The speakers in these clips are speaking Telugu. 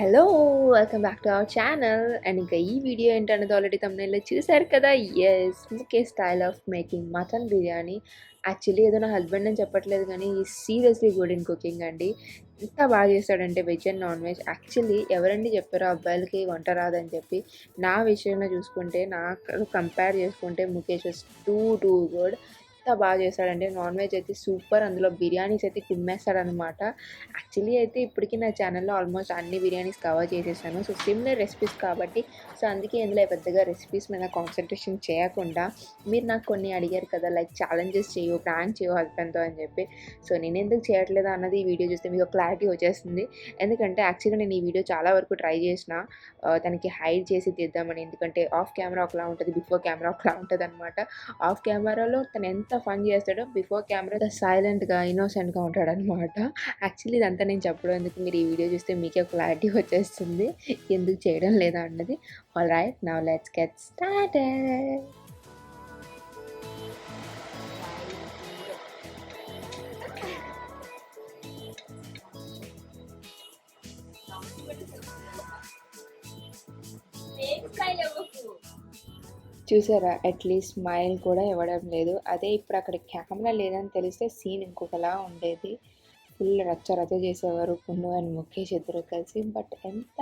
Hello! Welcome back to our channel. And ఇంకా ఈ వీడియో ఏంటన్నది ఆల్రెడీ థంబ్‌నెయిల్‌లో చూసారు కదా! Yes! Mukesh style of making mutton biryani. Actually ఏదో నా హస్బెండ్ అని చెప్పట్లేదు కానీ ఈ సీరియస్లీ గుడ్ ఇన్ కుకింగ్ అండి. ఎంత బాగా చేస్తాడంటే veg and non veg. Actually ఎవరండి చెప్పారు అబ్బాయిలకి వంట రాదని చెప్పి. నా విషయంలో చూసుకుంటే నాకు కంపేర్ చేసుకుంటే ముకేష్ వాస్ టూ గుడ్. ఎంత బాగా చేస్తాడంటే నాన్ వెజ్ అయితే సూపర్. అందులో బిర్యానీస్ అయితే కుమ్మేస్తాడనమాట. యాక్చువల్లీ అయితే ఇప్పటికి నా ఛానల్‌లో ఆల్మోస్ట్ అన్ని బిర్యానీస్ కవర్ చేసేసాను. సో, సిమిలర్ రెసిపీస్ కాబట్టి అందుకే ఇందులో పెద్దగా రెసిపీస్ మీద కాన్సంట్రేషన్ చేయకుండా మీరు నాకు కొన్ని అడిగారు కదా! లైక్ ఛాలెంజెస్ చెయ్యు, ప్రాంక్ చెయ్యు హస్బెండ్‌తో అని చెప్పి. సో, నేనెందుకు చేయట్లేదు అన్నది ఈ వీడియో చూస్తే మీకు క్లారిటీ వచ్చేస్తుంది. ఎందుకంటే యాక్చువల్‌గా నేను ఈ వీడియో చాలా వరకు ట్రై చేసిన తనకి హైడ్ చేసి తీద్దామని. ఎందుకంటే ఆఫ్ కెమెరా ఒకలా ఉంటది. బిఫోర్ కెమెరా ఒకలా ఉంటదనమాట. ఆఫ్ కెమెరాలో తను ఎంత ఫన్ చేస్తాడో బిఫోర్ కెమెరా సైలెంట్‌గా, ఇన్నోసెంట్‌గా ఉంటాడనమాట. యాక్చువల్లీ ఇదంతా నేను చెప్పడం ఎందుకు, మీరు ఈ వీడియో చూస్తే మీకే క్లారిటీ వచ్చేస్తుంది ఎందుకు చేయడం లేదా అన్నది. Alright, now let's get started. చూసారా, అట్లీస్ట్ స్మైల్ కూడా ఇవ్వడం లేదు. అదే ఇప్పుడు అక్కడ కెమెరా లేదని తెలిస్తే సీన్ ఇంకొకలా ఉండేది. ఫుల్ రచ్చ చేసేవారు పున్ను అండ్ ముఖేష్ ఇద్దరు కలిసి. బట్ ఎంత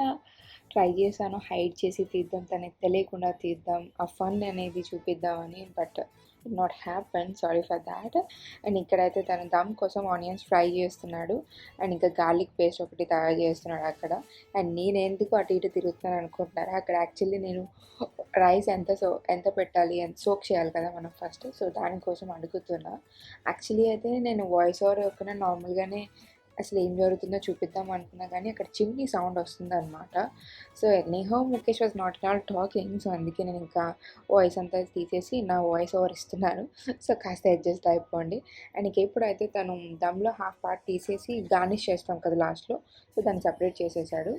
ట్రై చేశానో హైడ్ చేసి తీద్దాం, తనకి తెలియకుండా తీద్దాం, ఆ ఫన్ అనేది చూపిద్దామని. But it not happen, sorry for that. And ఇక్కడైతే తను దమ్ కోసం ఆనియన్స్ ఫ్రై చేస్తున్నాడు. అండ్ ఇంకా గార్లిక్ పేస్ట్ ఒకటి తయారు చేస్తున్నాడు అక్కడ. అండ్ నేను ఎందుకు అటు ఇటు తిరుగుతున్నాను అనుకుంటున్నారా, అక్కడ యాక్చువల్లీ నేను రైస్ ఎంత పెట్టాలి, ఎంత సోక్ చేయాలి కదా మనం ఫస్ట్. సో దానికోసం అడుగుతున్నా. యాక్చువల్లీ అయితే నేను వాయిస్ ఓవర్ ఇవ్వకుండా నార్మల్గానే అసలు ఏం జరుగుతుందో చూపిద్దాం అనుకున్నా కానీ అక్కడ చిమ్నీ సౌండ్ వస్తుందన్నమాట. So anyhow Mukesh was not talking. So అందుకే నేను ఇంకా వాయిస్ అంతా తీసేసి నా వాయిస్ ఓవర్ ఇస్తున్నాను. సో కాస్త అడ్జస్ట్ అయిపోండి. అండ్ ఇంక ఎప్పుడైతే తను దమ్లో హాఫ్ పార్ట్ తీసేసి గార్నిష్ చేస్తాం కదా లాస్ట్లో, సో దాన్ని సపరేట్ చేసేసాడు.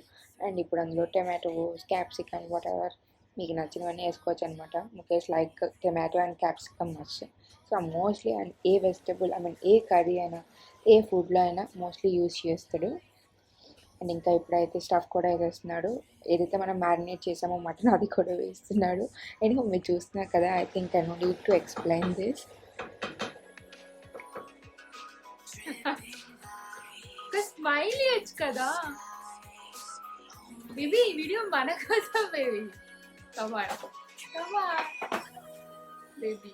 అండ్ ఇప్పుడు అందులో టొమాటోస్, క్యాప్సికమ్, వాట్ ఎవర్ మీకు నచ్చినవన్నీ వేసుకోవచ్చు అనమాట. Mukesh like tomato and capsicum much. So mostly and A vegetable A curry అయినా ఏ ఫుడ్లో అయినా మోస్ట్లీ యూజ్ చేస్తాడు. అండ్ ఇంకా ఇప్పుడైతే స్టఫ్ కూడా వేసేస్తున్నాడు. ఏదైతే మనం మ్యారినేట్ చేసామో మటన్ అది కూడా వేస్తున్నాడు. అండ్ మీరు చూస్తున్నారు కదా, I think I no need to explain this. Smile ఇయొచ్చు కదా బేబీ, వీడియో మన కోసం baby. Come on come on baby.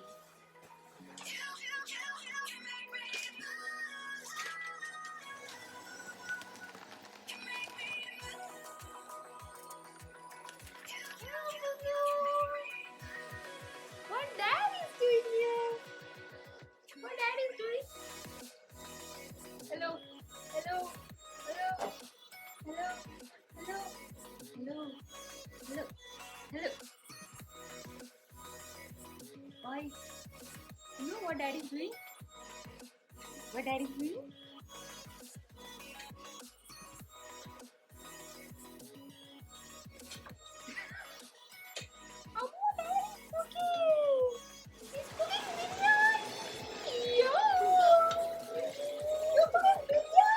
What dad is doing here? What dad is doing? Hello, hello, hello, hello, hello, hello, hello, hello. Why? You know what dad is doing? What dad is doing? Oh, dad is cooking. He's cooking biryani. Yo, you're cooking biryani.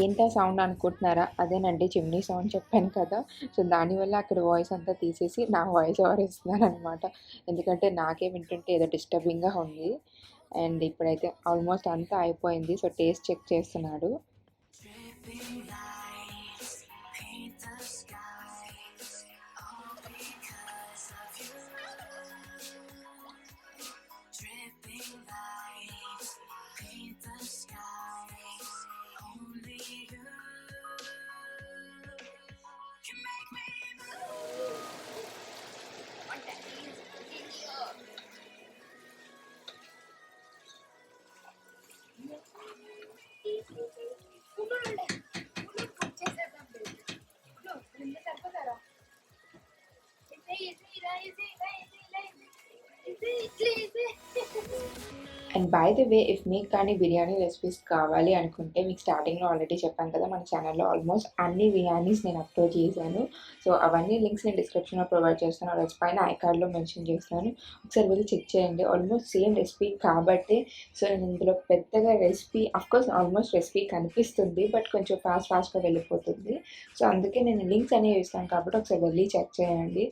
ఏంటా సౌండ్ అనుకుంటున్నారా, అదేనండి చిమ్నీ సౌండ్ చెప్పాను కదా. సో దానివల్ల అక్కడ వాయిస్ అంతా తీసేసి నా వాయిస్ ఓవర్ ఇస్తున్నాను అనమాట. ఎందుకంటే నాకే వింటుంటే ఏదో డిస్టర్బింగ్గా ఉంది. అండ్ ఇప్పుడైతే ఆల్మోస్ట్ అంతా అయిపోయింది. సో టేస్ట్ చెక్ చేస్తున్నాడు. And by the way, if మీకు కానీ బిర్యానీ రెసిపీస్ కావాలి అనుకుంటే, మీకు స్టార్టింగ్లో ఆల్రెడీ చెప్పాను కదా, మన ఛానల్లో ఆల్మోస్ట్ అన్ని బిర్యానీస్ నేను అప్లోడ్ చేశాను. సో అవన్నీ లింక్స్ నేను డిస్క్రిప్షన్లో ప్రొవైడ్ చేస్తాను, అలాగే పైన ఐకార్డ్లో మెన్షన్ చేస్తాను. ఒకసారి వెళ్ళి చెక్ చేయండి. ఆల్మోస్ట్ సేమ్ రెసిపీ కాబట్టి, సో నేను ఇందులో పెద్దగా రెసిపీ, అఫ్కోర్స్ ఆల్మోస్ట్ రెసిపీ కనిపిస్తుంది, బట్ కొంచెం ఫాస్ట్గా వెళ్ళిపోతుంది. సో అందుకే నేను లింక్స్ అనేవి ఇస్తాను కాబట్టి ఒకసారి వెళ్ళి చెక్ చేయండి.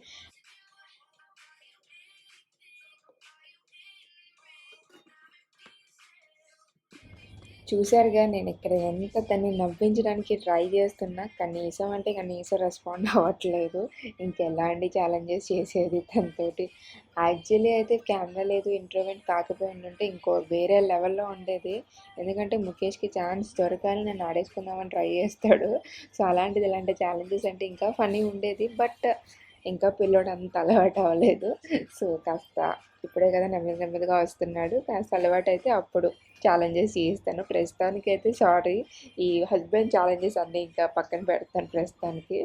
చూసారుగా, నేను ఇక్కడ ఎంత తన్ని నవ్వించడానికి ట్రై చేస్తున్నా, కనీసం అంటే కనీసం రెస్పాండ్ అవ్వట్లేదు. ఇంకెలాంటి ఛాలెంజెస్ చేసేది తనతోటి. యాక్చువల్లీ అయితే కెమెరా లేదు, ఇంట్రోవర్ట్ కాకపోయి ఉంటే ఇంకో వేరే లెవెల్లో ఉండేది. ఎందుకంటే ముఖేష్కి ఛాన్స్ దొరకాలి, నన్ను ఆడేసుకుందామని ట్రై చేస్తాడు. సో అలాంటిది, ఇలాంటి ఛాలెంజెస్ అంటే ఇంకా ఫన్నీ ఉండేది. బట్ ఇంకా పిల్లోడు అంత అలవాటు అవ్వలేదు. సో కాస్త ఇప్పుడే కదా నెమ్మదిగా వస్తున్నాడు. కాస్త అలవాటు అయితే అప్పుడు ఛాలెంజెస్ చేస్తాను. ప్రస్తుతానికైతే సారీ, ఈ హస్బెండ్ ఛాలెంజెస్ అన్నీ ఇంకా పక్కన పెడతాను ప్రస్తుతానికి.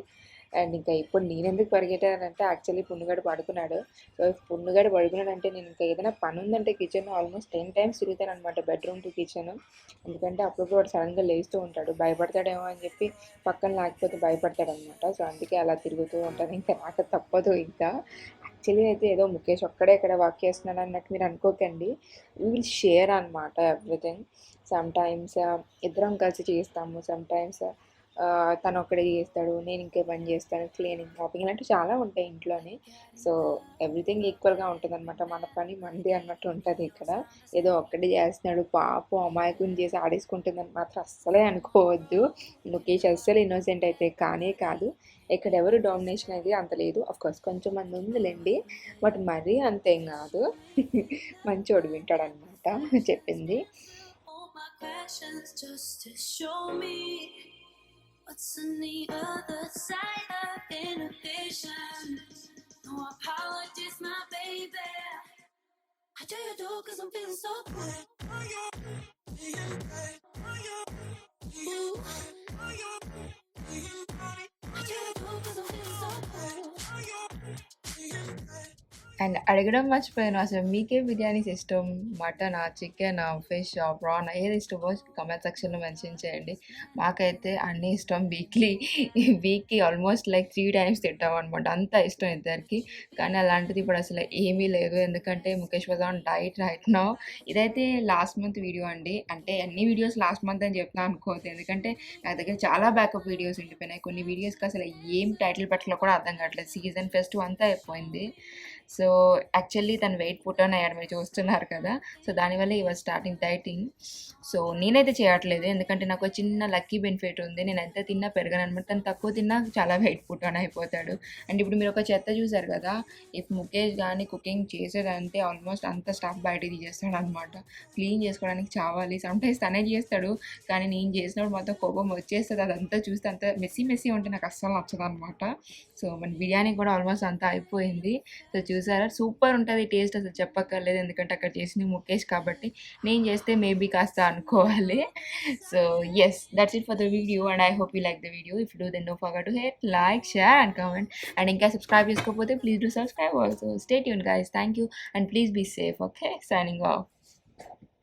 అండ్ ఇంకా ఇప్పుడు నేనెందుకు పరిగెట్టానంటే, యాక్చువల్లీ పున్నుగాడు పడుకున్నాడు. సో పున్నుగాడు పడుకున్నాడంటే నేను ఇంకా ఏదైనా పని ఉందంటే కిచెన్లో ఆల్మోస్ట్ 10 టైమ్స్ తిరుగుతాను అనమాట, బెడ్రూమ్ టు కిచెన్. ఎందుకంటే అప్పుడప్పుడు వాడు సడన్గా లేస్తూ ఉంటాడు, భయపడతాడేమో అని చెప్పి పక్కన లేకపోతే భయపడతాడు అనమాట. సో అందుకే అలా తిరుగుతూ ఉంటాను. ఇంకా నాకు తప్పదు ఇంకా. యాక్చువల్లీ అయితే ఏదో ముఖేష్ ఒక్కడే ఇక్కడ వర్క్ చేస్తున్నాడు అన్నట్టు మీరు అనుకోకండి. వీ విల్ షేర్ అనమాట ఎవ్రీథింగ్. సమ్ టైమ్స్ ఇద్దరం కలిసి చేస్తాము, సమ్ టైమ్స్ తను ఒక్కడే చేస్తాడు, నేను ఇంకే పని చేస్తాను, క్లీనింగ్, షాపింగ్ ఇలాంటివి చాలా ఉంటాయి ఇంట్లోనే. సో ఎవ్రీథింగ్ ఈక్వల్గా ఉంటుంది అనమాట, మన పని మనది అన్నట్టు ఉంటుంది ఇక్కడ. ఏదో ఒక్కడే చేస్తున్నాడు పాపం అమాయకుని చేసి ఆడేసుకుంటుందని మాత్రం అస్సలే అనుకోవద్దు. ముఖేష్ అస్సలు ఇన్నోసెంట్ అయితే కానే కాదు. ఇక్కడ ఎవరు డామినేషన్ అయితే అంత లేదు. అఫ్కోర్స్ కొంచెం మంది ఉందిలేండి, బట్ మరీ అంతేం కాదు. మంచోడు, వింటాడనమాట చెప్పింది. What's on the other side of inhibition? No apologies, my baby. How do you do? 'Cause I'm feeling so good. Ooh. How do you do? 'Cause I'm feeling so good. And అడగడం మర్చిపోయాను, అసలు మీకే బిర్యానీస్ ఇష్టం? మటనా, చికెనా, ఫిష్, ప్రాన్, ఏది ఇష్టమో కమెంట్ సెక్షన్లో మెన్షన్ చేయండి. మాకైతే అన్నీ ఇష్టం. వీక్కి ఆల్మోస్ట్ లైక్ 3 టైమ్స్ తింటాం అనమాట, అంత ఇష్టం ఇద్దరికి. కానీ అలాంటిది ఇప్పుడు అసలు ఏమీ లేదు, ఎందుకంటే Mukesh was on diet right now. ఇదైతే లాస్ట్ మంత్ వీడియో అండి, అంటే అన్ని వీడియోస్ లాస్ట్ మంత్ అని చెప్తున్నాను అనుకోవద్దు, ఎందుకంటే నా దగ్గర చాలా బ్యాకప్ వీడియోస్ ఉండిపోయినాయి. కొన్ని వీడియోస్కి అసలు ఏం టైటిల్ పెట్టలో కూడా అర్థం కావట్లేదు, సీజన్ ఫెస్ట్ అంతా అయిపోయింది. సో యాక్చువల్లీ తను వెయిట్ పుట్ ఆన్ అయ్యాడు, మీరు చూస్తున్నారు కదా. సో దానివల్ల ఈ వాజ్ స్టార్టింగ్ డైటింగ్. సో నేనైతే చేయట్లేదు, ఎందుకంటే నాకు చిన్న లక్కీ బెనిఫిట్ ఉంది, నేను ఎంత తిన్నా పెరగను అనమాట. తను తక్కువ తిన్నా చాలా వెయిట్ పుట్ ఆన్ అయిపోతాడు. అండ్ ఇప్పుడు మీరు ఒక చెత్త చూసారు కదా, ఇఫ్ ముఖేష్ కానీ కుకింగ్ చేసేదంటే ఆల్మోస్ట్ అంత స్టఫ్ బయట తీసేస్తాడు అనమాట. క్లీన్ చేసుకోవడానికి చావాలి, సమ్టైమ్స్ తనే చేస్తాడు, కానీ నేను చేసినప్పుడు మొత్తం కోపం వచ్చేస్తుంది. అదంతా చూస్తే అంత మెస్సీ ఉంటే నాకు అస్సలు నచ్చదు అనమాట. సో మన బిర్యానీ కూడా ఆల్మోస్ట్ అంతా అయిపోయింది. సో చూసారా, సూపర్ ఉంటుంది టేస్ట్, అసలు చెప్పక్కర్లేదు, ఎందుకంటే అక్కడ చేసింది ముఖేష్ కాబట్టి. నేను చేస్తే మేబీ కాస్త అనుకోవాలి. So yes, that's it for the video and I hope you like the video. If you do, then don't forget to hit like, share and comment. And ఇంకా సబ్స్క్రైబ్ చేసుకోకపోతే please do subscribe also. Stay tune guys, thank you and please be safe. Okay, signing of.